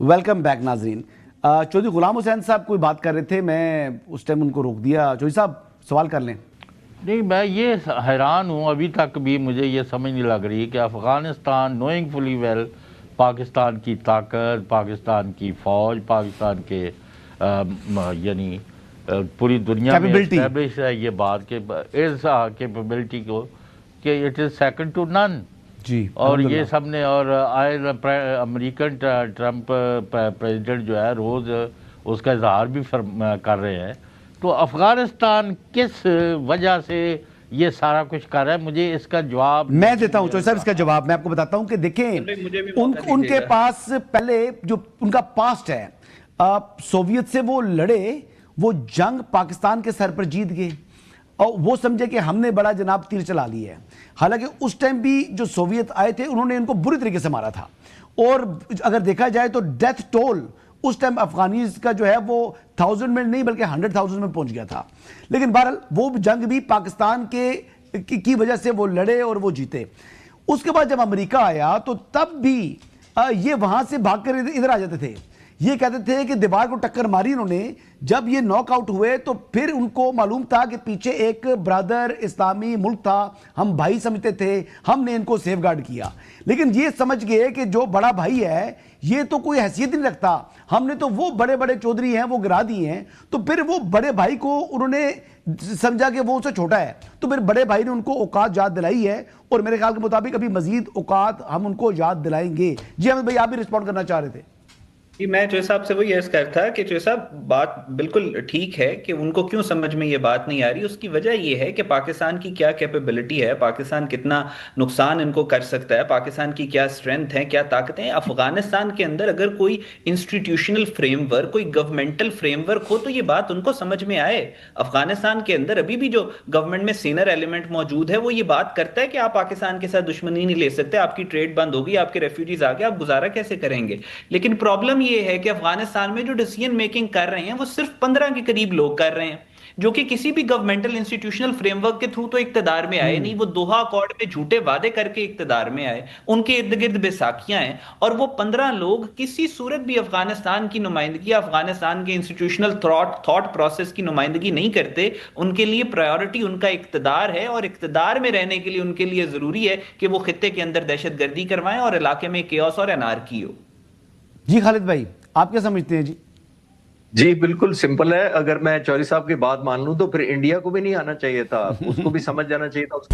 Welcome back ناظرین. چودھری غلام حسین صاحب کوئی بات کر رہے تھے, میں اس ٹائم ان کو روک دیا. چودھری صاحب سوال کر لیں. نہیں, میں یہ حیران ہوں, ابھی تک بھی مجھے یہ سمجھ نہیں لگ رہی کہ افغانستان نوئنگ فلی ویل پاکستان کی طاقت, پاکستان کی فوج, پاکستان کے یعنی پوری دنیا میں اسٹیبلش ہے یہ بات کہ اس کیپیبلٹی کو کہ اٹ از سیکنڈ ٹو نن. جی, اور یہ سب نے, اور امریکن ٹرمپ پریزیڈنٹ جو ہے روز اس کا اظہار بھی کر رہے ہیں. تو افغانستان کس وجہ سے یہ سارا کچھ کر رہا ہے؟ مجھے اس کا جواب میں دیتا ہوں. چودھری صاحب اس کا جواب میں آپ کو بتاتا ہوں کہ دیکھیں ان کے پاس پہلے جو ان کا پاسٹ ہے, سوویت سے وہ لڑے, وہ جنگ پاکستان کے سر پر جیت گئے اور وہ سمجھے کہ ہم نے بڑا جناب تیر چلا لی ہے. حالانکہ اس ٹائم بھی جو سوویت آئے تھے انہوں نے ان کو بری طریقے سے مارا تھا, اور اگر دیکھا جائے تو ڈیتھ ٹول اس ٹائم افغانیز کا جو ہے وہ 1000 میں نہیں بلکہ 100,000 میں پہنچ گیا تھا. لیکن بہرحال وہ جنگ بھی پاکستان کی وجہ سے وہ لڑے اور وہ جیتے. اس کے بعد جب امریکہ آیا تو تب بھی یہ وہاں سے بھاگ کر ادھر آ جاتے تھے. یہ کہتے تھے کہ دیوار کو ٹکر ماری انہوں نے. جب یہ ناک آؤٹ ہوئے تو پھر ان کو معلوم تھا کہ پیچھے ایک برادر اسلامی ملک تھا, ہم بھائی سمجھتے تھے, ہم نے ان کو سیف گارڈ کیا. لیکن یہ سمجھ گئے کہ جو بڑا بھائی ہے یہ تو کوئی حیثیت نہیں رکھتا, ہم نے تو وہ بڑے بڑے چودھری ہیں وہ گرا دیے ہیں. تو پھر وہ بڑے بھائی کو انہوں نے سمجھا کہ وہ اس سے چھوٹا ہے, تو پھر بڑے بھائی نے ان کو اوقات یاد دلائی ہے, اور میرے خیال کے مطابق ابھی مزید اوقات ہم ان کو یاد دلائیں گے. جی احمد بھائی, آپ بھی رسپونڈ کرنا چاہ رہے تھے. میں چوہے صاحب سے وہی عرض کرتا کہ چوہے صاحب بات بالکل ٹھیک ہے کہ ان کو کیوں سمجھ میں یہ بات نہیں آ رہی. اس کی وجہ یہ ہے کہ پاکستان کی کیا کیپیبلٹی ہے, پاکستان کتنا نقصان ان کو کر سکتا ہے, پاکستان کی کیا اسٹرینتھ ہے, کیا طاقتیں ہیں. افغانستان کے اندر اگر کوئی انسٹیٹیوشنل فریم ورک, کوئی گورنمنٹل فریم ورک ہو تو یہ بات ان کو سمجھ میں آئے. افغانستان کے اندر ابھی بھی جو گورنمنٹ میں سینئر ایلیمنٹ موجود ہے وہ یہ بات کرتا ہے کہ آپ پاکستان کے ساتھ دشمنی نہیں لے سکتے, آپ کی ٹریڈ بند ہوگی, آپ کے ریفیوجیز آ گئے, آپ گزارا کیسے کریں گے. لیکن پرابلم یہ ہے کہ افغانستان میں جو ڈیسیژن میکنگ کر رہے ہیں وہ صرف 15 کے قریب لوگ کر رہے ہیں, جو کہ کسی بھی گورنمنٹل انسٹیٹیوشنل فریم ورک کے تھرو تو اقتدار میں آئے نہیں. وہ دوحہ اکارڈ میں جھوٹے وعدے کر کے اقتدار میں آئے, ان کے ارد گرد بیساکھیاں ہیں, اور وہ 15 لوگ کسی صورت بھی افغانستان کی نمائندگی, افغانستان کے انسٹیٹیوشنل تھاٹ پروسیس کی نمائندگی نہیں کرتے. ان کے لیے پرائیورٹی ان کا اقتدار ہے, اور اقتدار میں رہنے کے لیے ان کے لیے ضروری ہے کہ وہ خطے کے اندر دہشت گردی کروائیں اور علاقے میں کیوس اور انارکی ہو. جی خالد بھائی, آپ کیا سمجھتے ہیں؟ جی بالکل سمپل ہے. اگر میں چودھری صاحب کی بات مان لوں تو پھر انڈیا کو بھی نہیں آنا چاہیے تھا, اس کو بھی سمجھ جانا چاہیے تھا, اس کا